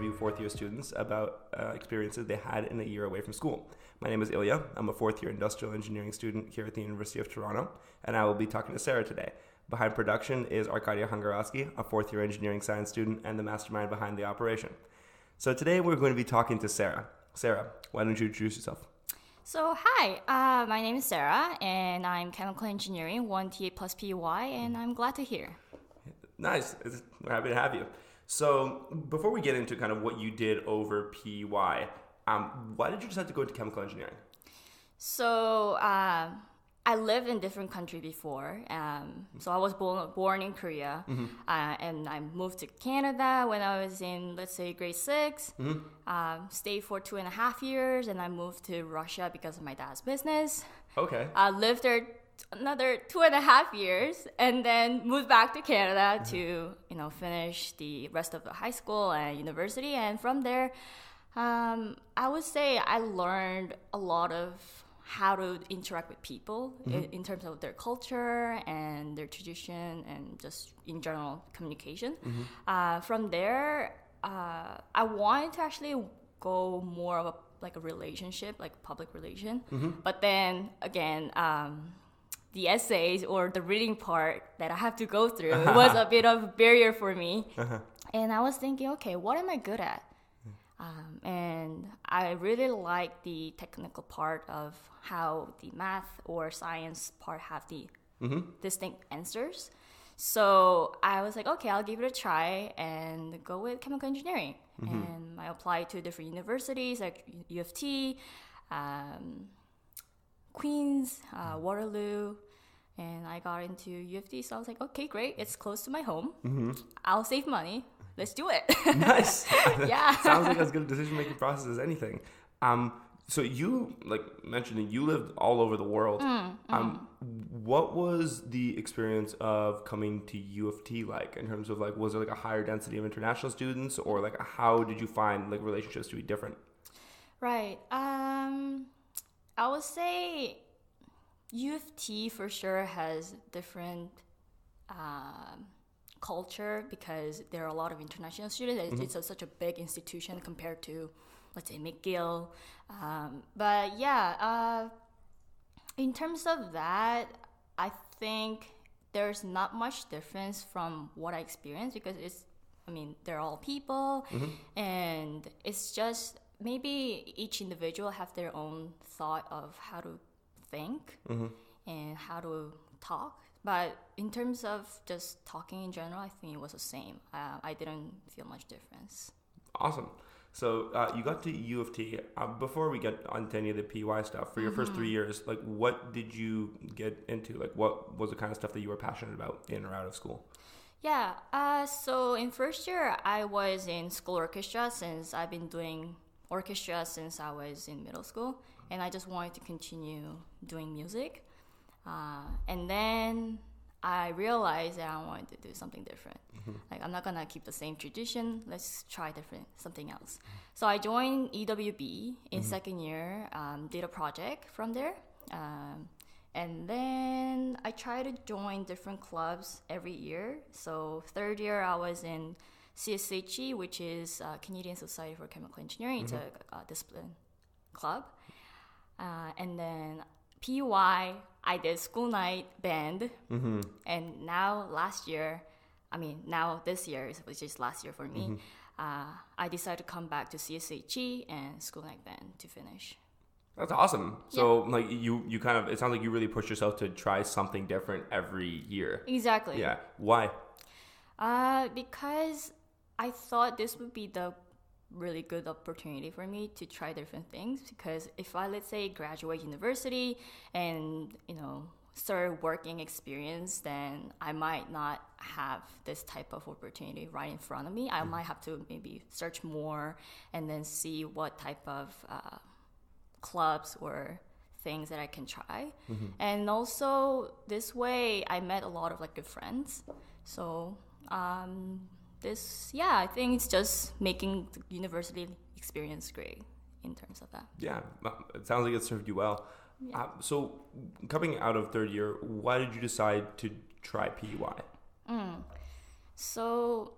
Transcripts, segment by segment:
interview fourth-year students about experiences they had in a year away from school. My name is Ilya. I'm a fourth-year industrial engineering student here at the University of Toronto, and I will be talking to Sarah today. Behind production is Arkadia Hungarovsky, a fourth-year engineering science student and the mastermind behind the operation. So today we're going to be talking to Sarah. Sarah, why don't you introduce yourself? So hi, my name is Sarah, and I'm chemical engineering 1TA plus PY, and I'm glad to hear. Nice. We're happy to have you. So before we get into kind of what you did over PY, why did you decide to go into chemical engineering? So I lived in different countries before. So I was born in Korea, and I moved to Canada when I was in, let's say, grade 6. Stayed for 2.5 years, and I moved to Russia because of my dad's business. Okay. I lived there another 2.5 years, and then moved back to Canada to, finish the rest of the high school and university. And from there, I would say I learned a lot of how to interact with people in terms of their culture and their tradition and just in general communication. From there, I wanted to actually go more of a relationship, like public relation. But then again, the essays or the reading part that I have to go through was a bit of a barrier for me. And I was thinking, okay, what am I good at? And I really like the technical part of how the math or science part have the distinct answers. So I was like, okay, I'll give it a try and go with chemical engineering. And I applied to different universities like U of T, Queens, Waterloo, and I got into U of T. So I was like, okay, great. It's close to my home. I'll save money. Let's do it. Nice. Yeah. Sounds like as good a decision-making process as anything. So you, mentioning, you lived all over the world. What was the experience of coming to U of T like in terms of was there a higher density of international students, or how did you find relationships to be different? Right. I would say U of T for sure has different culture because there are a lot of international students. It's such a big institution compared to, let's say, McGill. But yeah, in terms of that, I think there's not much difference from what I experienced because they're all people, and it's just maybe each individual have their own thought of how to think and how to talk. But in terms of just talking in general, I think it was the same. I didn't feel much difference. Awesome. So you got to U of T. Before we get onto any of the PY stuff, for your first 3 years, what did you get into? What was the kind of stuff that you were passionate about in or out of school? Yeah. So in first year, I was in school orchestra since I've been doing orchestra since I was in middle school. And I just wanted to continue doing music. And then I realized that I wanted to do something different. I'm not gonna keep the same tradition. Let's try something else. So I joined EWB in second year, did a project from there. And then I tried to join different clubs every year. So third year I was in CSHE, which is Canadian Society for Chemical Engineering. It's a discipline club. And then PY, I did school night band, and now this year, which is last year for me, I decided to come back to CSHE and school night band to finish. That's awesome. So you kind of, it sounds like you really pushed yourself to try something different every year. Exactly. Yeah. Why? Because I thought this would be the really good opportunity for me to try different things, because if I, let's say, graduate university and start working experience, then I might not have this type of opportunity right in front of me. I might have to maybe search more and then see what type of clubs or things that I can try. And also this way I met a lot of good friends. So I think it's just making the university experience great in terms of that. Yeah, it sounds like it served you well. Yeah. So coming out of third year, why did you decide to try PY? So,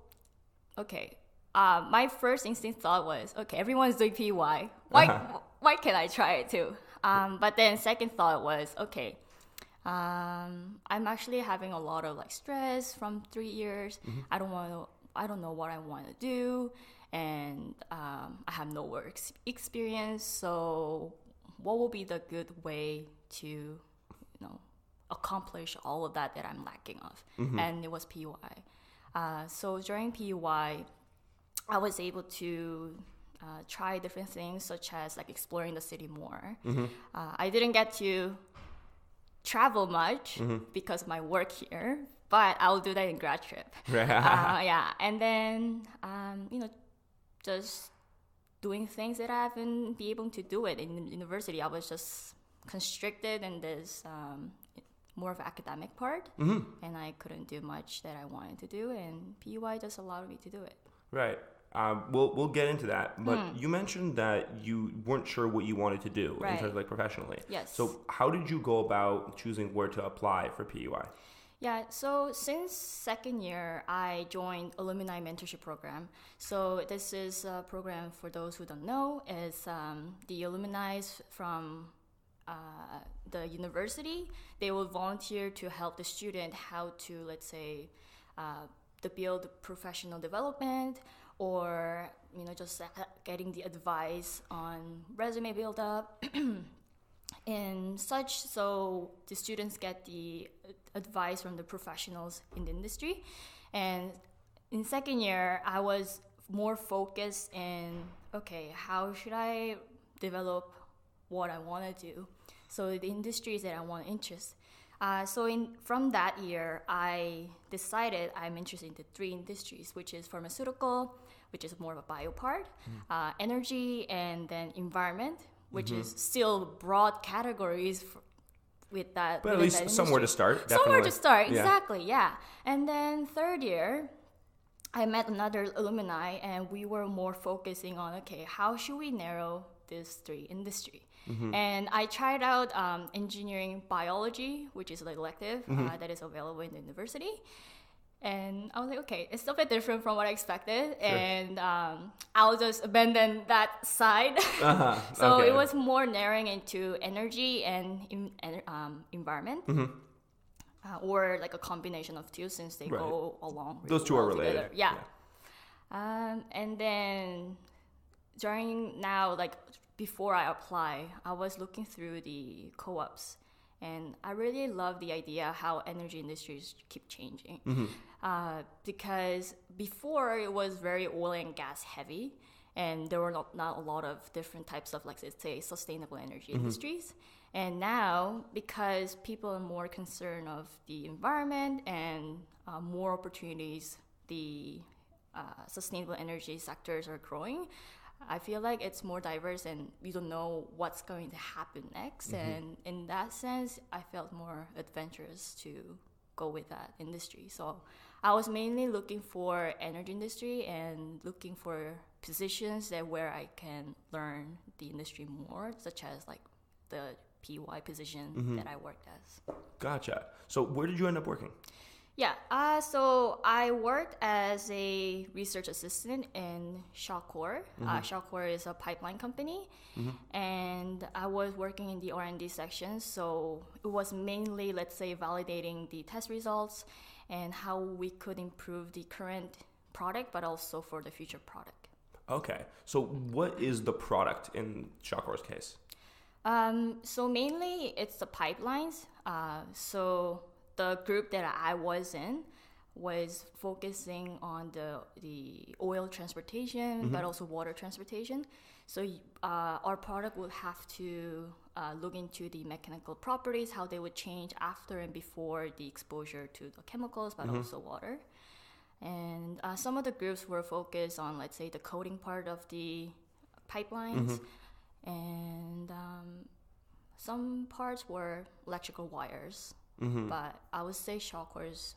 okay, my first instinct thought was, okay, everyone's doing PY. Why can't I try it too? But then second thought was, okay, I'm actually having a lot of like stress from 3 years. I don't know what I want to do, and I have no work experience. So what will be the good way to, accomplish all of that I'm lacking of? And it was PY. So during PY, I was able to try different things, such as like exploring the city more. I didn't get to travel much because of my work here, but I'll do that in grad trip. And then just doing things that I haven't been able to do it in university. I was just constricted in this more of academic part, and I couldn't do much that I wanted to do, and PY just allowed me to do it. Right. We'll get into that, but you mentioned that you weren't sure what you wanted to do in terms of like professionally. Yes. So how did you go about choosing where to apply for PUI? Yeah, so since second year, I joined Alumni Mentorship Program. So this is a program, for those who don't know, is the alumni from the university. They will volunteer to help the student how to, let's say, to build professional development, or just getting the advice on resume build up and such. So the students get the advice from the professionals in the industry. And in second year, I was more focused in, okay, how should I develop what I want to do? So the industries that I want to interest. From that year, I decided I'm interested in the 3 industries, which is pharmaceutical, which is more of a bio part, energy, and then environment, which is still broad categories with that. But at least somewhere to start. Definitely. Somewhere to start, exactly, yeah. And then third year, I met another alumni, and we were more focusing on, okay, how should we narrow these 3 industries? And I tried out engineering biology, which is an elective that is available in the university. And I was like, okay, it's a bit different from what I expected. Sure. And I'll just abandon that side. So it was more narrowing into energy and environment. Or like a combination of 2, since they go along. Those 2 are related. Together. Yeah. And then before I apply, I was looking through the co-ops, and I really love the idea how energy industries keep changing. Because before it was very oil and gas heavy, and there were not a lot of different types of, like, let's say, sustainable energy industries. And now, because people are more concerned of the environment and more opportunities, the sustainable energy sectors are growing. I feel like it's more diverse, and we don't know what's going to happen next. And in that sense, I felt more adventurous to go with that industry. So I was mainly looking for energy industry and looking for positions where I can learn the industry more, such as like the PY position that I worked as. Gotcha. So where did you end up working? Yeah, so I worked as a research assistant in Shawcor. Shawcor is a pipeline company, and I was working in the R&D section. So it was mainly, let's say, validating the test results and how we could improve the current product, but also for the future product. Okay, so what is the product in Shawcor's case? So mainly it's the pipelines. So the group that I was in was focusing on the oil transportation, but also water transportation. So our product would have to look into the mechanical properties, how they would change after and before the exposure to the chemicals, but also water. And some of the groups were focused on, let's say, the coating part of the pipelines. And some parts were electrical wires. But I would say Shawcor is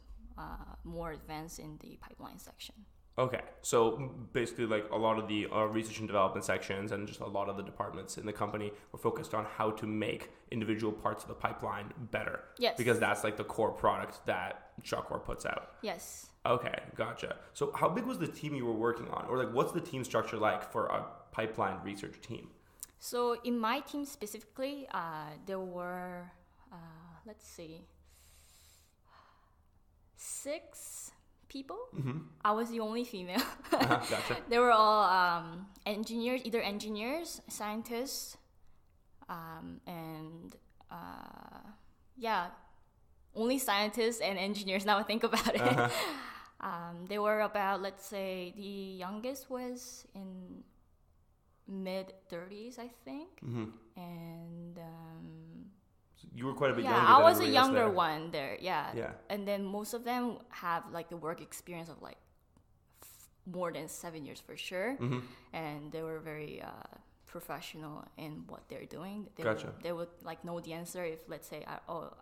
more advanced in the pipeline section. Okay, so basically, like a lot of the research and development sections and just a lot of the departments in the company were focused on how to make individual parts of the pipeline better. Yes. Because that's like the core product that Shawcor puts out. Yes. Okay, gotcha. So how big was the team you were working on? Or like what's the team structure like for a pipeline research team? So in my team specifically, there were, let's see, 6 people. Mm-hmm. I was the only female. Gotcha. They were all engineers, either engineers, scientists, and only scientists and engineers. Now I think about it. They were about, let's say, the youngest was in mid-30s, I think, and So you were quite a bit younger. I than was a everybody else younger there. one there. Yeah. Yeah. And then most of them have like the work experience of like more than 7 years for sure, and they were very professional in what they're doing. Gotcha. They would like know the answer if, let's say,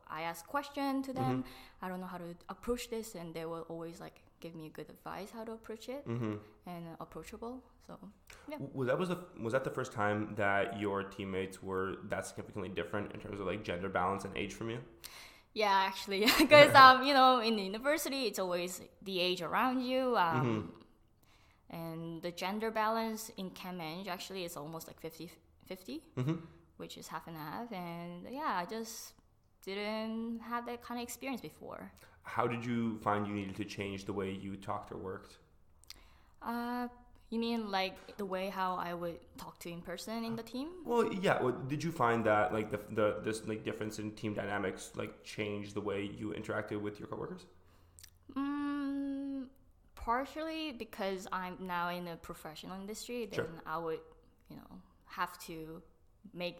I ask question to them, I don't know how to approach this, and they will always like give me good advice how to approach it, and approachable. So yeah. Was that the first time that your teammates were that significantly different in terms of like gender balance and age from you? Yeah, actually, because in the university, it's always the age around you. And the gender balance in ChemEng actually is almost like 50-50, which is half and half. And yeah, I just didn't have that kind of experience before. How did you find you needed to change the way you talked or worked? You mean like the way how I would talk to in person in the team? Well, yeah. Well, did you find that like this like difference in team dynamics like changed the way you interacted with your coworkers? Partially because I'm now in a professional industry, then I would, have to make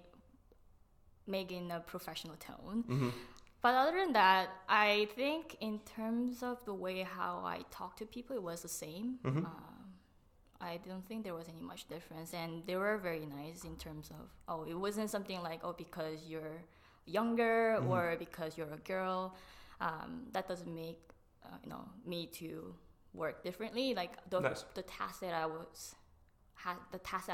in a professional tone. But other than that, I think in terms of the way how I talk to people, it was the same. I don't think there was any much difference, and they were very nice in terms of, it wasn't something like, because you're younger or because you're a girl. That doesn't make, me to work differently. Like the tasks that I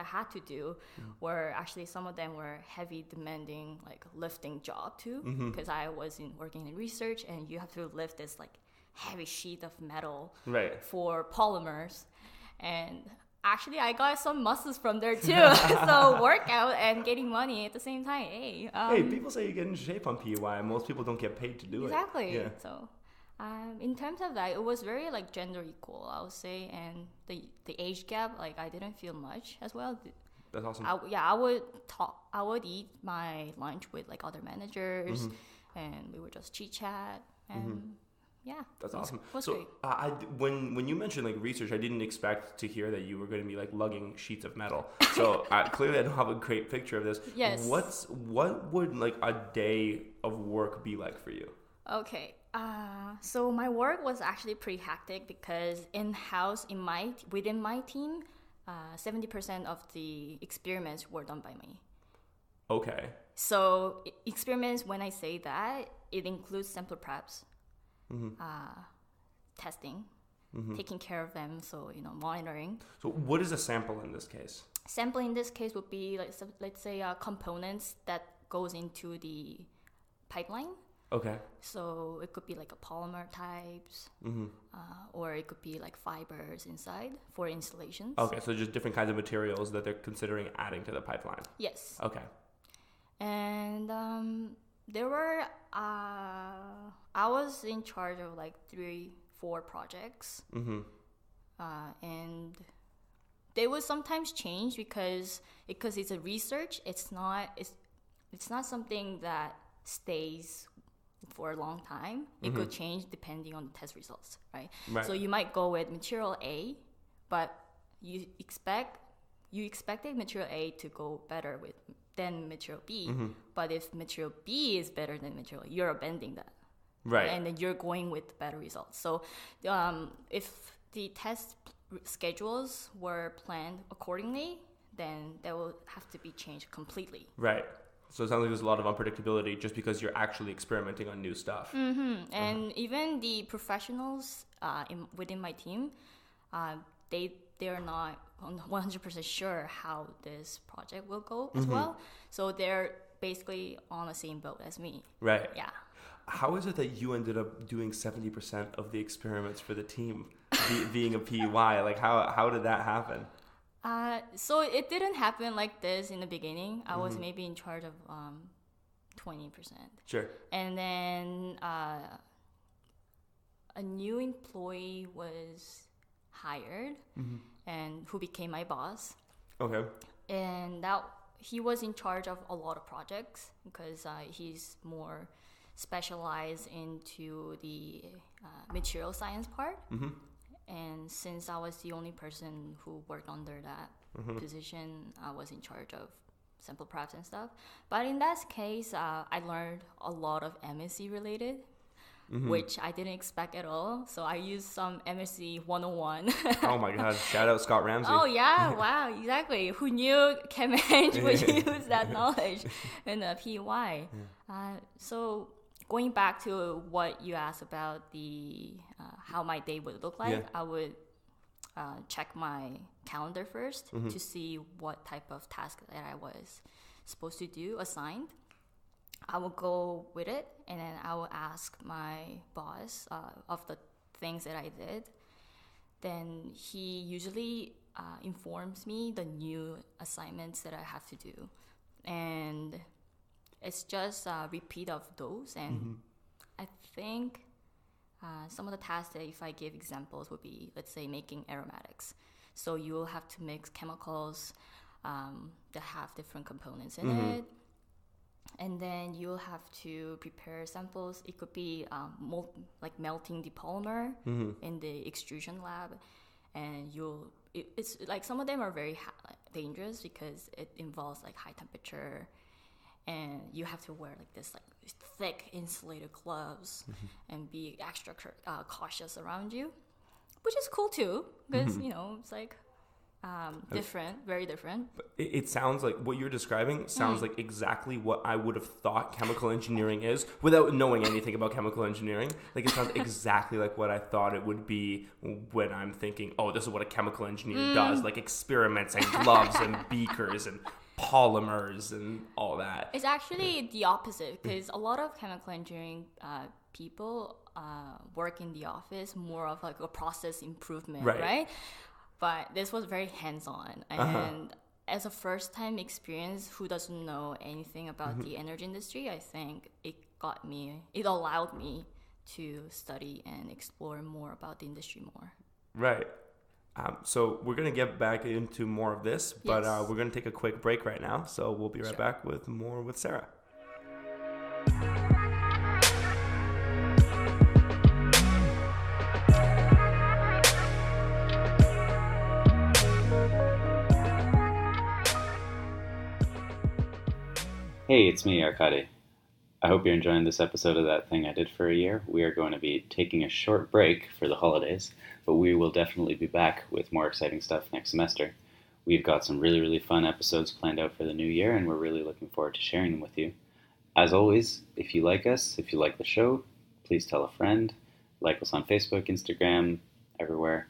had to do were actually, some of them were heavy demanding, like lifting job too, because I was working in research, and you have to lift this like heavy sheet of metal for polymers. And actually, I got some muscles from there too. So workout and getting money at the same time. Hey, people say you get in shape on PUI. Most people don't get paid to do it. Exactly. Yeah. So, in terms of that, it was very like gender equal, I would say, and the age gap, like I didn't feel much as well. That's awesome. I would eat my lunch with like other managers, and we would just chit chat and. Yeah, that's awesome. Was so great. When you mentioned like research, I didn't expect to hear that you were going to be like lugging sheets of metal. So clearly, I don't have a great picture of this. Yes. What would like a day of work be like for you? Okay. So my work was actually pretty hectic because in-house within my team, 70% of the experiments were done by me. Okay. So experiments, when I say that, it includes sample preps. Testing, taking care of them, so monitoring. So what is a sample in this case? Sample in this case would be like, let's say, components that goes into the pipeline. Okay. So it could be like a polymer types, or it could be like fibers inside for installations. Okay, so just different kinds of materials that they're considering adding to the pipeline. Yes. Okay. And there were, I was in charge of like 3-4 projects. And they would sometimes change because it's a research. It's not something that stays for a long time. It could change depending on the test results, right? So you might go with material A, but you expected material A to go better than material B. But if material B is better than material A, you're bending that. Right. And then you're going with better results. So if the test schedules were planned accordingly, then they will have to be changed completely. Right. So it sounds like there's a lot of unpredictability just because you're actually experimenting on new stuff. And even the professionals within my team, they're not 100% sure how this project will go as well. So they're basically on the same boat as me. Right. Yeah. How is it that you ended up doing 70% of the experiments for the team, being a PY? Like, how did that happen? So it didn't happen like this in the beginning. I was maybe in charge of 20%. Sure. And then a new employee was hired, and who became my boss. Okay. And he was in charge of a lot of projects because he's more specialized into the material science part. And since I was the only person who worked under that position, I was in charge of sample preps and stuff. But in that case, I learned a lot of MSc related, which I didn't expect at all. So I used some MSc 101. Oh my God! Shout out Scott Ramsey. Oh yeah! Wow! Exactly. Who knew ChemEng would use that knowledge in a PY? So going back to what you asked about the how my day would look like, I would check my calendar first to see what type of task that I was supposed to do assigned. I will go with it, and then I will ask my boss of the things that I did. Then he usually informs me the new assignments that I have to do, and it's just a repeat of those. And I think some of the tasks that, if I give examples, would be, let's say, making aromatics. So you will have to mix chemicals that have different components in it. And then you'll have to prepare samples. It could be like melting the polymer in the extrusion lab. And it's like some of them are very dangerous because it involves like high temperature. And you have to wear like this like thick insulated gloves and be extra cautious around you, which is cool too because it's like different, very different. It sounds like what you're describing sounds like exactly what I would have thought chemical engineering is without knowing anything about chemical engineering. Like it sounds exactly like what I thought it would be when I'm thinking, oh, this is what a chemical engineer does, like experiments and gloves and beakers and polymers and all that. It's actually the opposite because a lot of chemical engineering people work in the office more of like a process improvement, right? But this was very hands-on. And as a first-time experience who doesn't know anything about the energy industry, I think it allowed me to study and explore more about the industry more. Right. So we're going to get back into more of this, but we're going to take a quick break right now. So we'll be right back with more with Sarah. Hey, it's me, Arkady. I hope you're enjoying this episode of That Thing I Did for a Year. We are going to be taking a short break for the holidays, but we will definitely be back with more exciting stuff next semester. We've got some really, really fun episodes planned out for the new year, and we're really looking forward to sharing them with you. As always, if you like us, if you like the show, please tell a friend, like us on Facebook, Instagram, everywhere,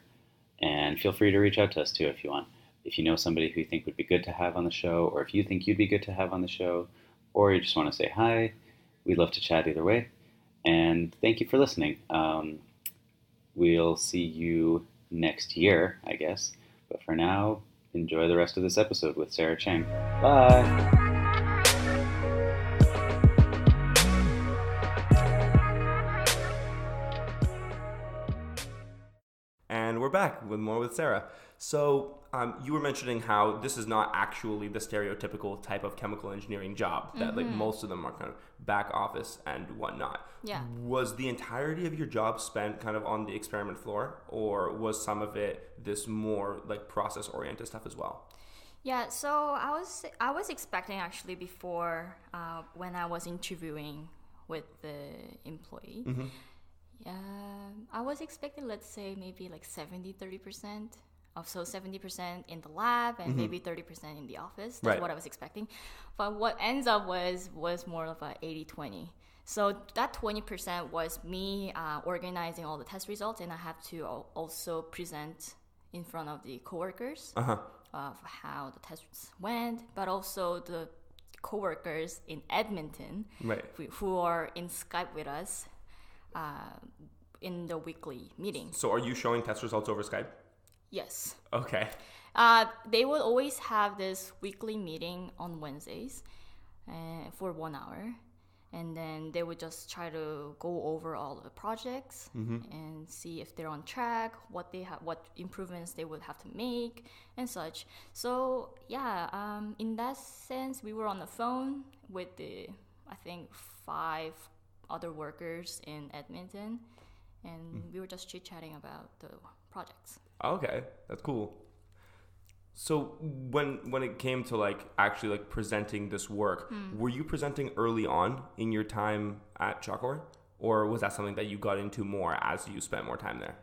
and feel free to reach out to us too if you want. If you know somebody who you think would be good to have on the show, or if you think you'd be good to have on the show, or you just want to say hi, we'd love to chat either way. And thank you for listening. We'll see you next year, I guess. But for now, enjoy the rest of this episode with Sarah Chang. Bye! And we're back with more with Sarah. So you were mentioning how this is not actually the stereotypical type of chemical engineering job, that like most of them are kind of back office and whatnot. Yeah. Was the entirety of your job spent kind of on the experiment floor, or was some of it this more like process oriented stuff as well? Yeah, so I was expecting actually before when I was interviewing with the employee. I was expecting, let's say, maybe like 30%. So 70% in the lab and maybe 30% in the office. That's what I was expecting. But what ends up was more of a 80-20. So that 20% was me organizing all the test results, and I have to also present in front of the coworkers Uh-huh. of how the tests went, but also the coworkers in Edmonton Right. who are in Skype with us in the weekly meeting. So are you showing test results over Skype? Yes. Okay. They would always have this weekly meeting on Wednesdays for 1 hour. And then they would just try to go over all the projects and see if they're on track, what improvements they would have to make and such. So yeah, in that sense, we were on the phone with I think 5 other workers in Edmonton, and we were just chit-chatting about the projects. Okay, that's cool. So when it came to actually presenting this work, were you presenting early on in your time at Shawcor, or was that something that you got into more as you spent more time there?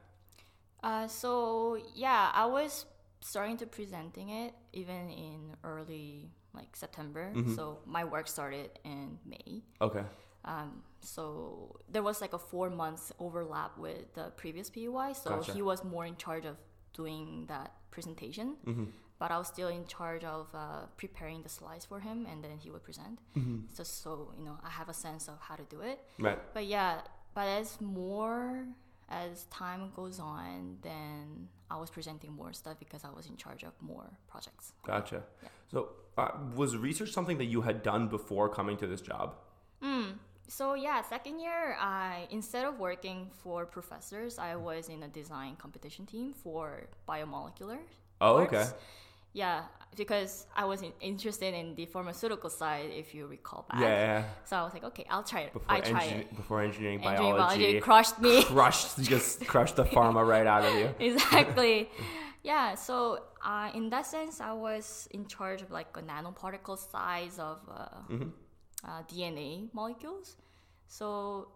So yeah, I was starting to presenting it even in early September. So my work started in May. Okay. So there was a 4 months overlap with the previous PUI. So Gotcha. he was more in charge of doing that presentation. But I was still in charge of preparing the slides for him, and then he would present. Just so I have a sense of how to do it. Right. But as time goes on, then I was presenting more stuff because I was in charge of more projects. Gotcha. Yeah. So was research something that you had done before coming to this job? So yeah, second year, instead of working for professors, I was in a design competition team for biomolecular. Oh, works. okay. Yeah, because I was interested in the pharmaceutical side, if you recall back. Yeah. So I was like, okay, I'll try it. Before engineering biology crushed me. Just crushed the pharma right out of you. Exactly. Yeah, so in that sense, I was in charge of a nanoparticle size of DNA molecules. So,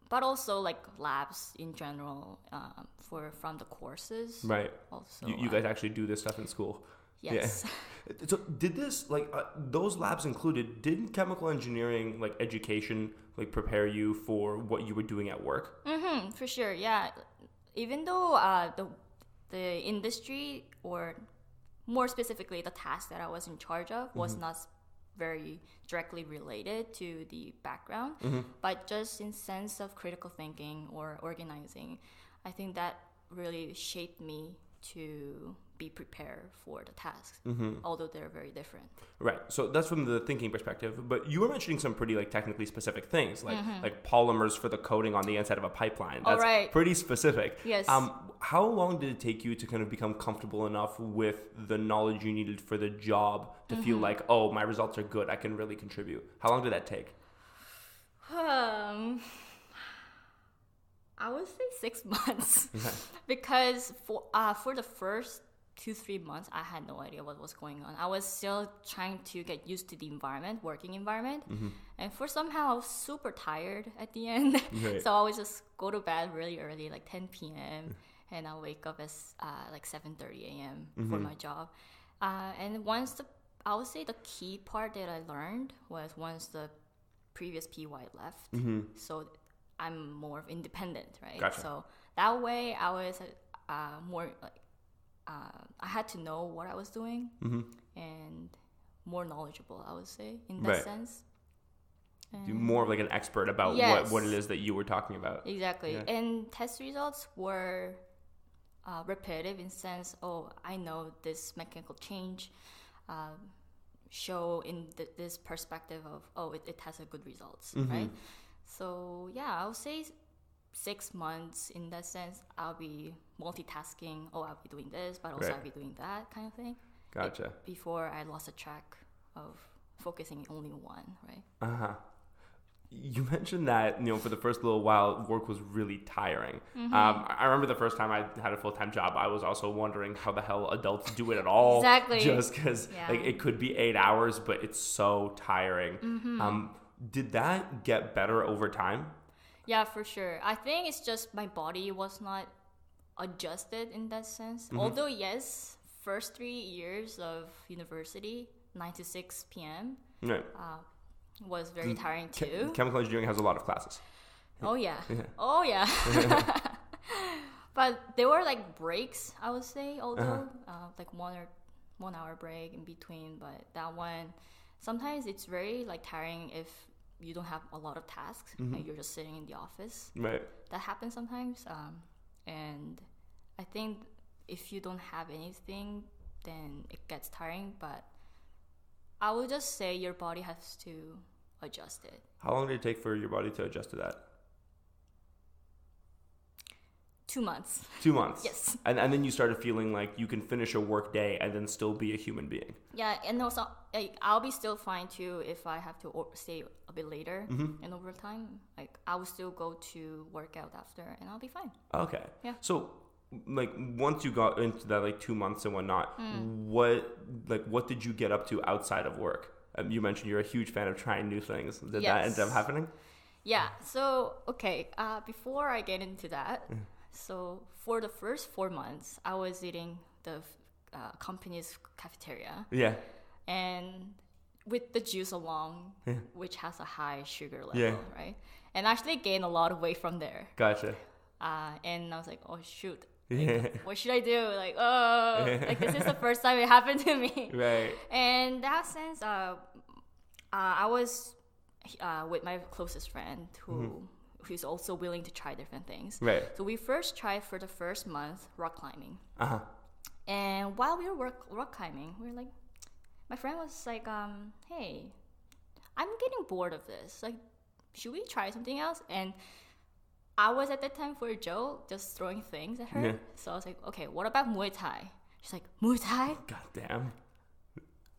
but also labs in general from the courses. Right. Also, You guys actually do this stuff in school. Yes. Yeah. So did this those labs included? Didn't chemical engineering education prepare you for what you were doing at work? For sure. Yeah. Even though the industry, or more specifically the task that I was in charge of, was not very directly related to the background, but just in sense of critical thinking or organizing, I think that really shaped me to be prepared for the tasks, although they're very different. Right. So that's from the thinking perspective. But you were mentioning some pretty technically specific things, like polymers for the coating on the inside of a pipeline. That's right. Pretty specific. Yes. How long did it take you to kind of become comfortable enough with the knowledge you needed for the job to feel like, oh, my results are good, I can really contribute? How long did that take? I would say 6 months. Okay. Because for the first 2-3 months, I had no idea what was going on. I was still trying to get used to the working environment. And for somehow I was super tired at the end. Right. So I would just go to bed really early, 10 p.m. And I'll wake up as 7:30 a.m. for my job. And I would say the key part that I learned was once the previous PY left. So I'm more independent, right? Gotcha. So that way I was more I had to know what I was doing and more knowledgeable, I would say, in that sense. You're more of an expert about what it is that you were talking about. Exactly. Yeah. And test results were repetitive in sense, I know this mechanical change show in this perspective of, it has a good results, right? So yeah, I would say 6 months in that sense. I'll be multitasking. I'll be doing this, but also I'll be doing that kind of thing. Gotcha. Before I lost a track of focusing only one, right? You mentioned that, for the first little while, work was really tiring. I remember the first time I had a full-time job, I was also wondering how the hell adults do it at all. Exactly. Just because it could be 8 hours, but it's so tiring. Did that get better over time? Yeah, for sure. I think it's just my body was not adjusted in that sense. Although, yes, first 3 years of university, 9 to 6 p.m., was very tiring too. Chemical engineering has a lot of classes. Oh, yeah. Oh, yeah. But there were like breaks, I would say, although like 1 hour break in between. But that one, sometimes it's very like tiring if you don't have a lot of tasks and you're just sitting in the office. Right. That happens sometimes. And I think if you don't have anything, then it gets tiring. But I would just say your body has to adjust it. How long did it take for your body to adjust to that? 2 months. 2 months. Yes. And then you started feeling like you can finish a work day and then still be a human being. Yeah, and also like, I'll be still fine too if I have to stay a bit later in overtime. Like I will still go to work out after, and I'll be fine. Okay. Yeah. So, like once you got into that like 2 months and whatnot, what did you get up to outside of work? You mentioned you're a huge fan of trying new things. Did that end up happening? Yeah. So okay, before I get into that. So for the first 4 months, I was eating the company's cafeteria. Yeah. And with the juice along, which has a high sugar level, right? And actually gained a lot of weight from there. Gotcha. And I was like, oh shoot, like, what should I do? Like, like this is the first time it happened to me. Right. And in that sense, I was with my closest friend who's also willing to try different things. Right. So we first tried for the first month rock climbing. And while we were rock climbing, we were like, my friend was like, hey, I'm getting bored of this. Like, should we try something else? And I was at that time for a joke, just throwing things at her. Yeah. So I was like, okay, what about Muay Thai? She's like, Muay Thai? God damn.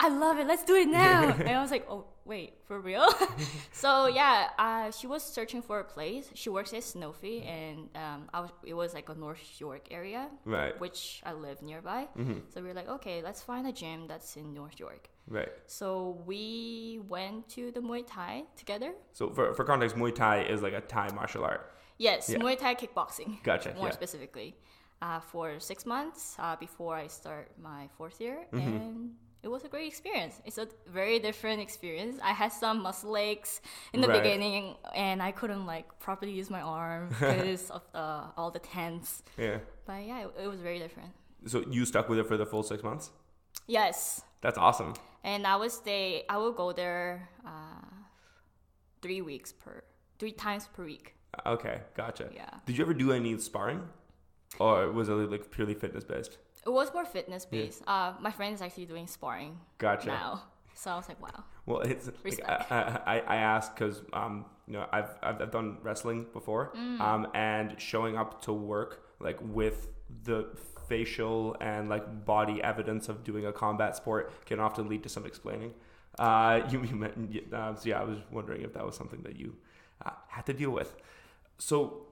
I love it. Let's do it now. And I was like, oh, wait, for real? So yeah, she was searching for a place. She works at Sanofi, and it was like a North York area, right, which I live nearby. So we were like, okay, let's find a gym that's in North York. Right. So we went to the Muay Thai together. So for context, Muay Thai is like a Thai martial art. Yes, Muay Thai kickboxing. Gotcha. More specifically, for 6 months before I start my 4th year, and it was a great experience. It's a very different experience. I had some muscle aches in the beginning, and I couldn't like properly use my arm because of all the tense. Yeah. But yeah, it was very different. So you stuck with it for the full 6 months? Yes. That's awesome. And I would go there 3 times per week. Okay, gotcha. Yeah. Did you ever do any sparring, or was it like purely fitness based? It was more fitness based. Yeah. My friend is actually doing sparring now, so I was like, wow. Well, it's like, I asked because I've done wrestling before, and showing up to work like with the facial and like body evidence of doing a combat sport can often lead to some explaining. So yeah, I was wondering if that was something that you had to deal with. So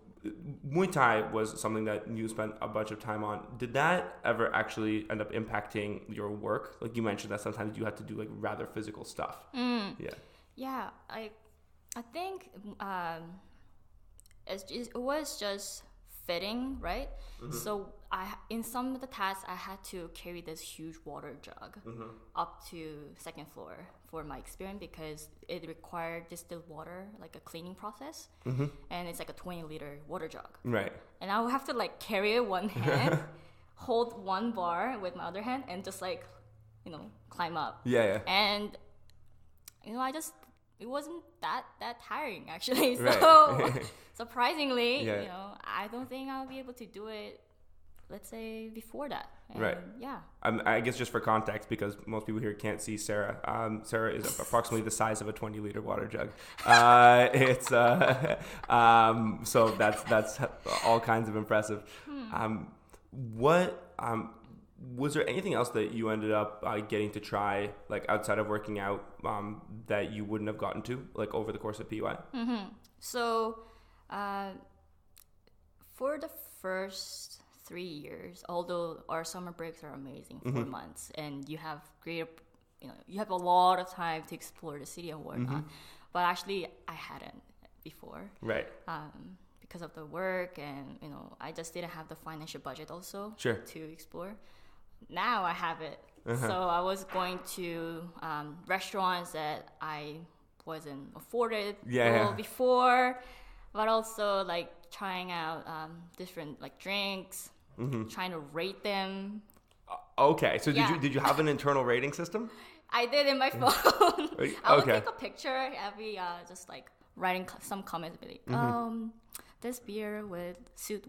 Muay Thai was something that you spent a bunch of time on. Did that ever actually end up impacting your work? Like you mentioned that sometimes you had to do like rather physical stuff. Yeah, I think it was just fitting, right? So in some of the tasks I had to carry this huge water jug up to 2nd floor for my experience because it required distilled water, like a cleaning process, and it's like a 20-liter water jug. Right. And I would have to like carry it one hand, hold one bar with my other hand, and just like climb up. Yeah. And it wasn't that tiring actually. So surprisingly, I don't think I'll be able to do it, let's say, before that. And right. Yeah. I guess just for context, because most people here can't see Sarah. Sarah is approximately the size of a 20-liter water jug. So that's all kinds of impressive. Was there anything else that you ended up getting to try, like outside of working out, that you wouldn't have gotten to, like over the course of PY? So, for the first 3 years, although our summer breaks are amazing, 4 months, and you have you have a lot of time to explore the city and whatnot. But actually, I hadn't before. Right. Because of the work, and I just didn't have the financial budget also to explore. Now I have it. So I was going to restaurants that I wasn't afforded before. but also like trying out different like drinks, trying to rate them. Okay, so Yeah. did you have an internal rating system? I did in my phone. I would Okay. take a picture every just like writing some comments, be like, this beer would suit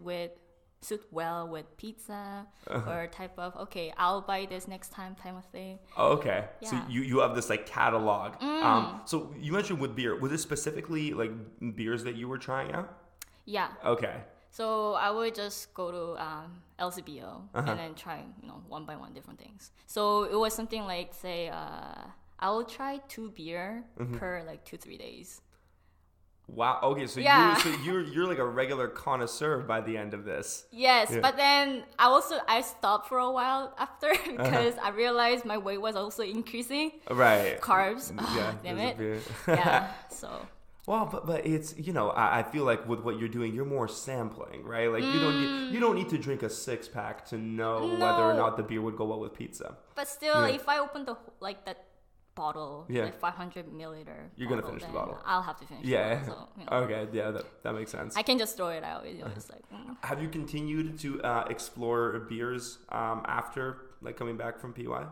well with pizza or type of I'll buy this next time type of thing. Okay, so Yeah. you have this like catalog. So you mentioned with beer, was it specifically like beers that you were trying out? Yeah. Okay. So I would just go to LCBO and then try, one by one different things. So it was something like, say, I will try 2 beer per like 2-3 days. Wow. Okay, so Yeah. you're like a regular connoisseur by the end of this. Yes, Yeah. but then I stopped for a while after because I realized my weight was also increasing. Right. Carbs. Yeah. Damn there's a it. beer. Yeah. So. Well, but it's I feel like with what you're doing, you're more sampling, right? Like you don't need to drink a 6-pack to know whether or No. not the beer would go well with pizza. But still, Yeah. if I open that bottle, Yeah. like 500 milliliter, You're gonna finish the then bottle. I'll have to finish. Yeah. The bottle, so, Okay. Yeah, that makes sense. I can just throw it out. It's like. Have you continued to explore beers after like coming back from PY?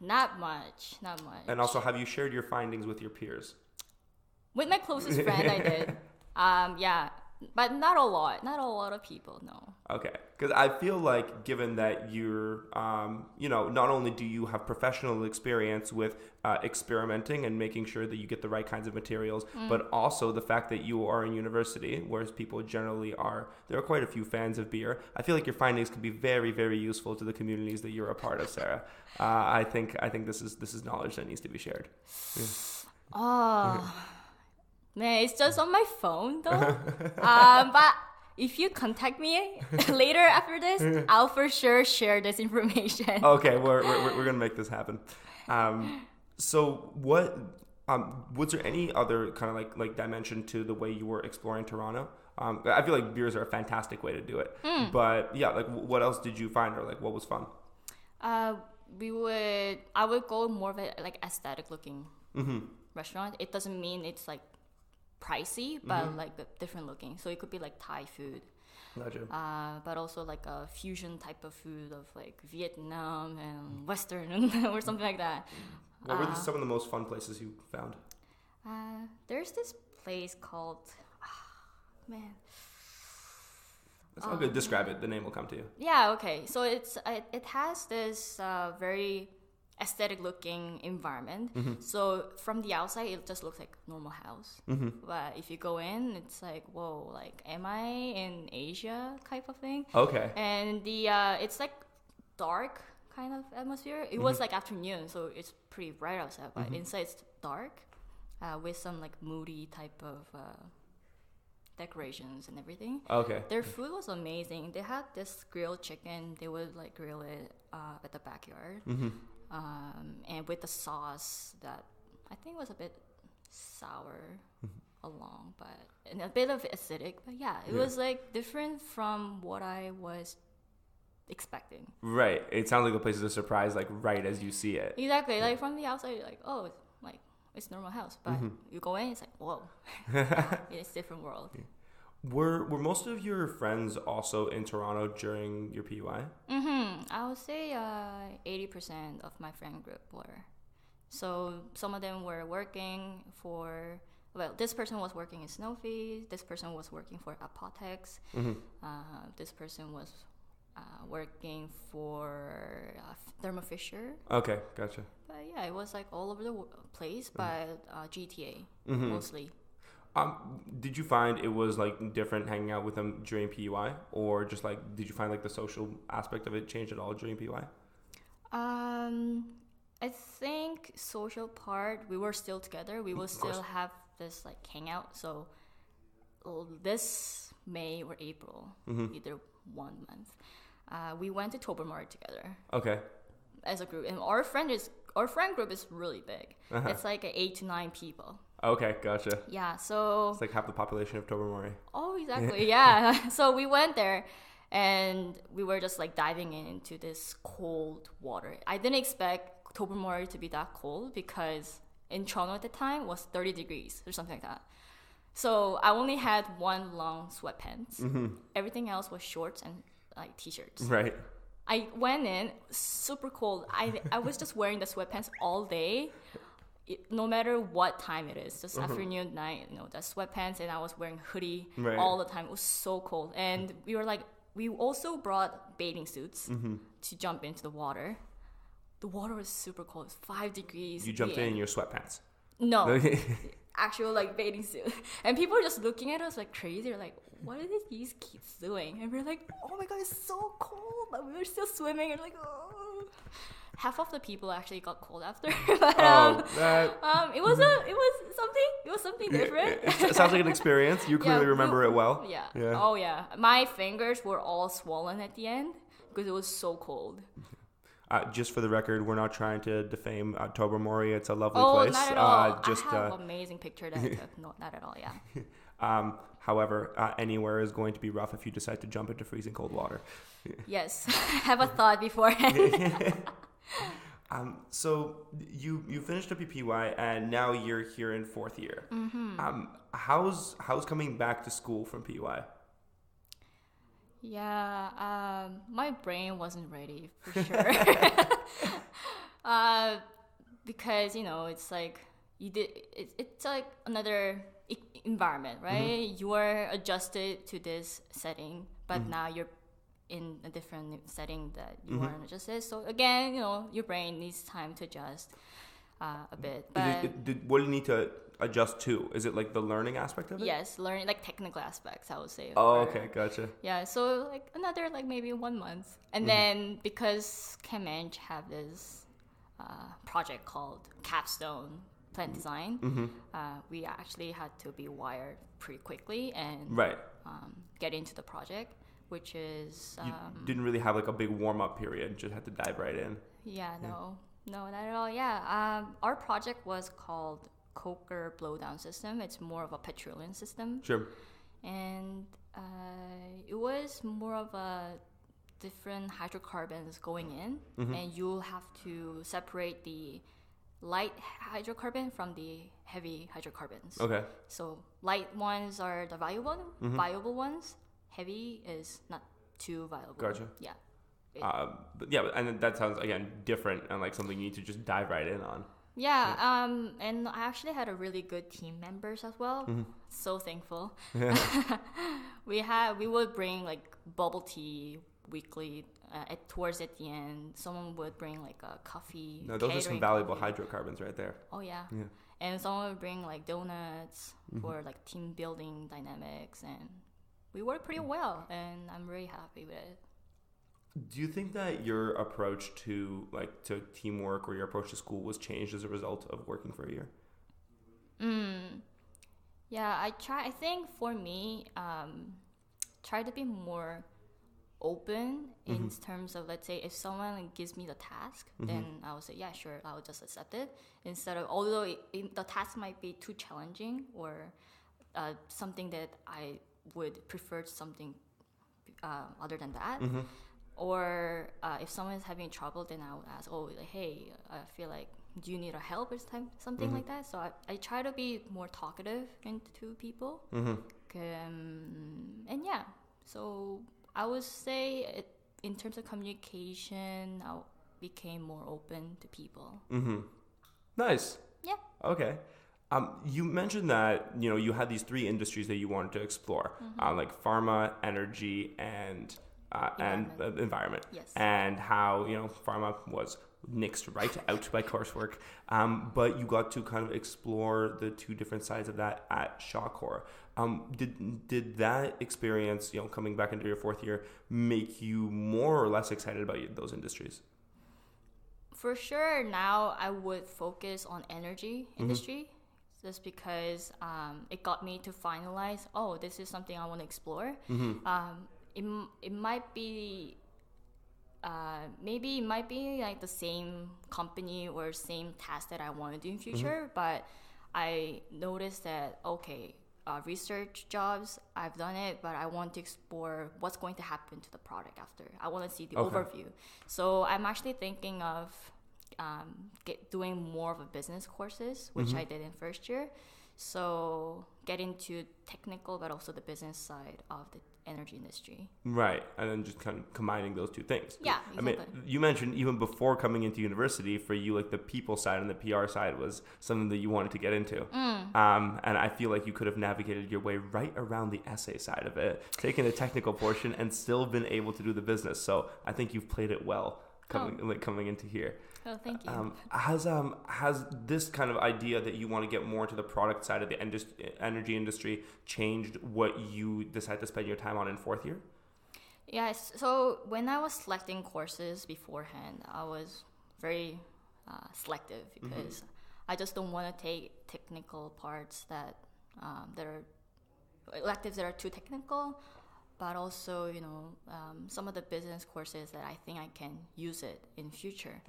Not much. And also, have you shared your findings with your peers? With my closest friend, I did. Yeah, but not a lot. Not a lot of people, no. Okay, because I feel like given that you're, not only do you have professional experience with experimenting and making sure that you get the right kinds of materials, but also the fact that you are in university, whereas people generally are, there are quite a few fans of beer. I feel like your findings could be very, very useful to the communities that you're a part of, Sarah. I think this is knowledge that needs to be shared. Oh, man, it's just on my phone though. But if you contact me later after this, I'll for sure share this information. Okay, we're gonna make this happen. So what was there any other kind of like dimension to the way you were exploring Toronto? I feel like beers are a fantastic way to do it. But yeah, like what else did you find, or like what was fun? I would go more of a like aesthetic looking restaurant. It doesn't mean it's like pricey, but like different looking. So it could be like Thai food. Gotcha. But also like a fusion type of food of like Vietnam and Western or something like that. What were some of the most fun places you found? There's this place called, man. That's all good. Describe it. The name will come to you. Yeah, okay. So it has this very aesthetic looking environment. So from the outside, it just looks like normal house. But if you go in, it's like, whoa, like, am I in Asia type of thing? Okay. And it's like dark kind of atmosphere. It was like afternoon, so it's pretty bright outside, but inside it's dark with some like moody type of decorations and everything. Okay. Their food was amazing. They had this grilled chicken. They would like grill it at the backyard, and with the sauce that I think was a bit sour along, and a bit of acidic. But yeah, it was like different from what I was expecting. Right. It sounds like the place is a surprise, like right as you see it. Exactly. Like from the outside, you're like, oh, it's normal house, but you go in, it's like, whoa, it's a different world. Were most of your friends also in Toronto during your PY? I would say 80% of my friend group were. So some of them were working for. Well, this person was working in Sanofi. This person was working for Apotex. This person was working for Thermo Fisher. Okay, gotcha. But yeah, it was like all over the place, but GTA mostly. Did you find it was like different hanging out with them during PUI, or just like did you find like the social aspect of it changed at all during PUI? I think social part, we were still together. We will still have this like hangout. So this May or April, either 1 month, we went to Tobermory together. Okay. As a group, and our friend group is really big. It's like 8 to 9 people. Okay, gotcha. Yeah, so it's like half the population of Tobermory. Oh, exactly. Yeah. So we went there, and we were just like diving into this cold water. I didn't expect Tobermory to be that cold because in Toronto at the time was 30 degrees or something like that. So I only had one long sweatpants. Everything else was shorts and like t-shirts. Right. I went in super cold. I was just wearing the sweatpants all day, no matter what time it is, just afternoon, night, the sweatpants, and I was wearing hoodie all the time. It was so cold. And we also brought bathing suits to jump into the water. The water was super cold. It was 5 degrees. You jumped in your sweatpants? No. Actual like bathing suit. And people were just looking at us like crazy. They're like, what are these kids doing? And we're like, oh my god, it's so cold. But we were still swimming and like, oh. Half of the people actually got cold after. But it was something different. It sounds like an experience. You clearly remember it well. Yeah. Oh yeah. My fingers were all swollen at the end because it was so cold. Just for the record, we're not trying to defame Tobermory. It's a lovely place. Oh, not at all. I have an amazing picture that I took. No, not at all, yeah. However, anywhere is going to be rough if you decide to jump into freezing cold water. Yes, have a thought beforehand. So you finished up your PY, and now you're here in fourth year. How's coming back to school from PY? Yeah, my brain wasn't ready for sure. Because it's like it's like another environment, right? You are adjusted to this setting, but now you're in a different setting that you aren't adjusted. So again, your brain needs time to adjust a bit. But what do you need to adjust to? Is it like the learning aspect of it? Yes, learning like technical aspects, I would say. Oh, okay, gotcha. Yeah, so like another like maybe 1 month, and then because ChemEng have this project called Capstone Plant Design, we actually had to be wired pretty quickly and get into the project, which is you didn't really have like a big warm up period; just had to dive right in. Yeah, no, not at all. Yeah, our project was called Coker blowdown system. It's more of a petroleum system. Sure. And it was more of a different hydrocarbons going in, and you'll have to separate the light hydrocarbon from the heavy hydrocarbons. Okay. So light ones are the viable ones. Heavy is not too viable. Gotcha. Yeah. But and that sounds again different and like something you need to just dive right in on. Yeah, and I actually had a really good team members as well. So thankful. Yeah. we would bring like bubble tea weekly. Towards at the end, someone would bring like a coffee. No, those are some valuable hydrocarbons right there. Oh yeah. And someone would bring like donuts for like team building dynamics, and we worked pretty well, and I'm really happy with it. Do you think that your approach to teamwork or your approach to school was changed as a result of working for a year? Yeah, I think for me, try to be more open in terms of, let's say, if someone gives me the task, then I would say, yeah, sure, I'll just accept it. Instead of, although the task might be too challenging or something that I would prefer something other than that. Or if someone is having trouble, then I would ask, hey, I feel like, do you need a help or something like that? So I try to be more talkative to people. And yeah, so I would say in terms of communication, I became more open to people. Nice. Yeah. Okay. You mentioned that, you had these 3 industries that you wanted to explore, like pharma, energy, and environment. Yes. And how, pharma was nixed right out by coursework. But you got to kind of explore the 2 different sides of that at Shawcor. Did that experience, coming back into your 4th year, make you more or less excited about those industries? For sure, now I would focus on energy industry, just because it got me to finalize, this is something I want to explore. It might be maybe it might be like the same company or same task that I want to do in future, but I noticed that research jobs, I've done it, but I want to explore what's going to happen to the product after. I want to see the overview. So I'm actually thinking of doing more of a business courses, which I did in first year. So get into technical, but also the business side of the energy industry. Right, and then just kind of combining those two things. Yeah, exactly. I mean, you mentioned even before coming into university, for you, like the people side and the PR side was something that you wanted to get into. And I feel like you could have navigated your way right around the essay side of it, taken a technical portion, and still been able to do the business. So I think you've played it well coming into here. Oh, thank you. Has this kind of idea that you want to get more into the product side of the energy industry changed what you decide to spend your time on in fourth year? Yes. So when I was selecting courses beforehand, I was very selective because I just don't want to take technical parts that are electives that are too technical. But also, some of the business courses that I think I can use it in future.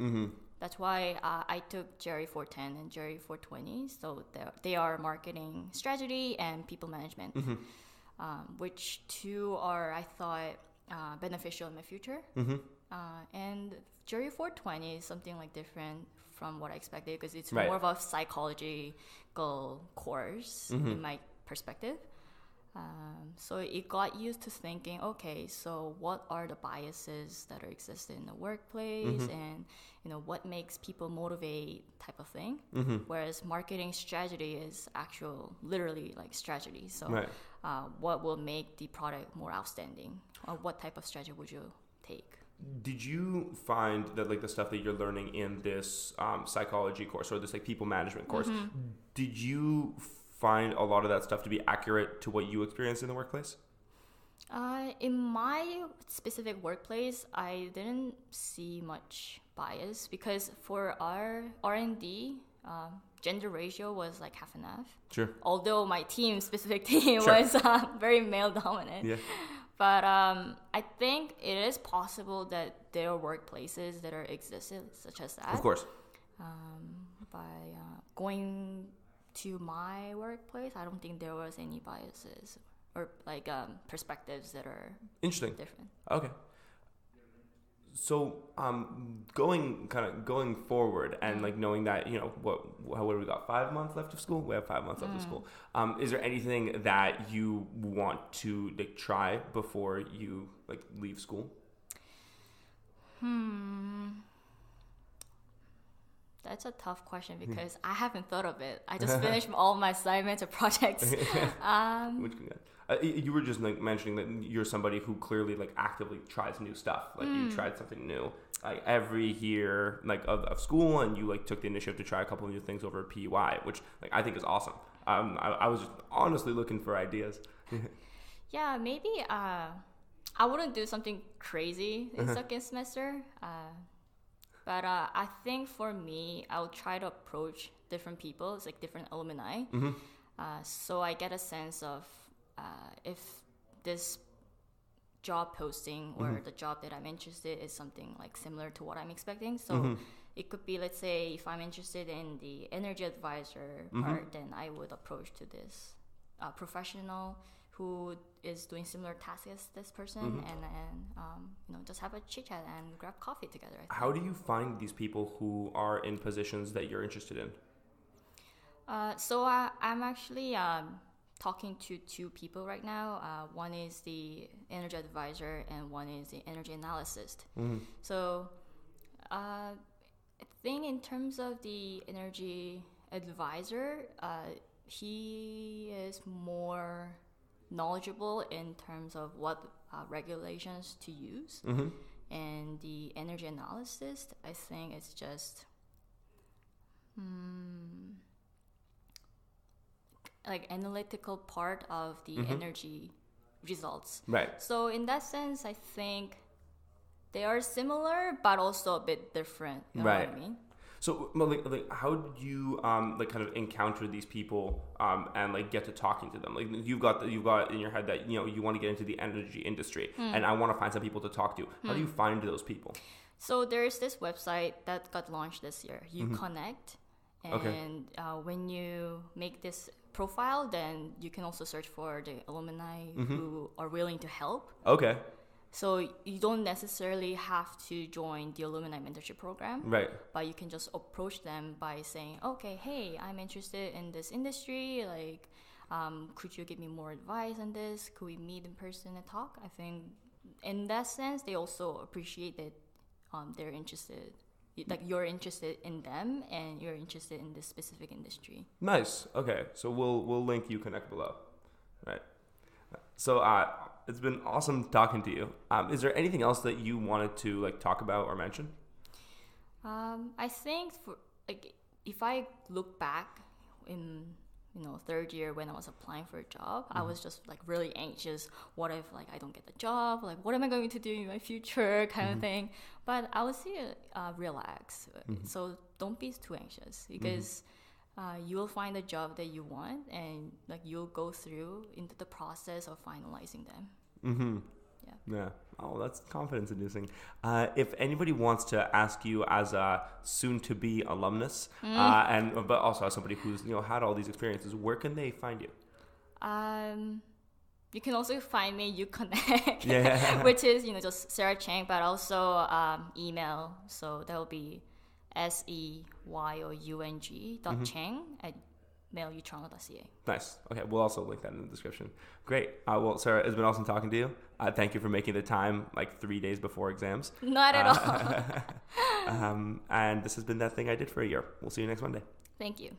That's why I took Jerry 410 and Jerry 420. So they are marketing strategy and people management, which two are, I thought, beneficial in my future. And Jerry 420 is something like different from what I expected because it's more of a psychological course in my perspective. So it got used to thinking, okay, so what are the biases that are existing in the workplace and, what makes people motivate type of thing. Whereas marketing strategy is literally like strategy. So what will make the product more outstanding? Or what type of strategy would you take? Did you find that like the stuff that you're learning in this psychology course or this like people management course, did you find a lot of that stuff to be accurate to what you experienced in the workplace? In my specific workplace, I didn't see much bias because for our R&D, gender ratio was like half and half. Sure. Although my specific team was very male dominant. Yeah. But I think it is possible that there are workplaces that are existed such as that. Of course. By going to my workplace, I don't think there was any biases or like perspectives that are interesting, different. Okay. So going forward and like knowing that what do we got 5 months left of school? We have 5 months left of school. Is there anything that you want to like try before you like leave school? That's a tough question because I haven't thought of it. I just finished all my assignments or projects. You were just like mentioning that you're somebody who clearly like actively tries new stuff. Like you tried something new like every year like of school, and you like took the initiative to try a couple of new things over at PUI, which like I think is awesome. I was just honestly looking for ideas. Yeah, maybe I wouldn't do something crazy in second semester. But I think for me, I'll try to approach different people, it's like different alumni. So I get a sense of if this job posting or the job that I'm interested in is something like similar to what I'm expecting. So it could be, let's say, if I'm interested in the energy advisor part, then I would approach to this professional who is doing similar tasks as this person, and then just have a chit chat and grab coffee together. How do you find these people who are in positions that you're interested in? So I'm actually talking to two people right now. One is the energy advisor and one is the energy analyst. So I think in terms of the energy advisor, he is more knowledgeable in terms of what regulations to use. And the energy analyst, I think it's just like analytical part of the energy results. Right. So in that sense, I think they are similar, but also a bit different. You know what I mean? So, like, how did you like kind of encounter these people and like get to talking to them? Like, you've got in your head that you want to get into the energy industry, and I want to find some people to talk to. How do you find those people? So there's this website that got launched this year. You connect, and when you make this profile, then you can also search for the alumni who are willing to help. Okay. So you don't necessarily have to join the alumni mentorship program, Right. but you can just approach them by saying, okay, hey, I'm interested in this industry. Like, could you give me more advice on this? Could we meet in person and talk? I think in that sense, they also appreciate that they're interested, like you're interested in them and you're interested in this specific industry. Nice. Okay. So we'll link UConnect below. Right. So it's been awesome talking to you. Is there anything else that you wanted to like talk about or mention? I think for like if I look back in third year when I was applying for a job, I was just like really anxious. What if like I don't get the job? Like what am I going to do in my future, kind of thing. But I would say relax. So don't be too anxious because you will find a job that you want, and like you'll go through into the process of finalizing them. Yeah. Oh, that's confidence inducing. If anybody wants to ask you as a soon-to-be alumnus, but also as somebody who's had all these experiences, where can they find you? You can also find me UConnect, which is just Sarah Chang, but also email. So that will be seyoung.chang@mailutoronto.ca. Nice. Okay, we'll also link that in the description. Great. Well, Sarah, it's been awesome talking to you. Thank you for making the time like 3 days before exams. Not at all. And this has been That Thing I Did for a Year. We'll see you next Monday. Thank you.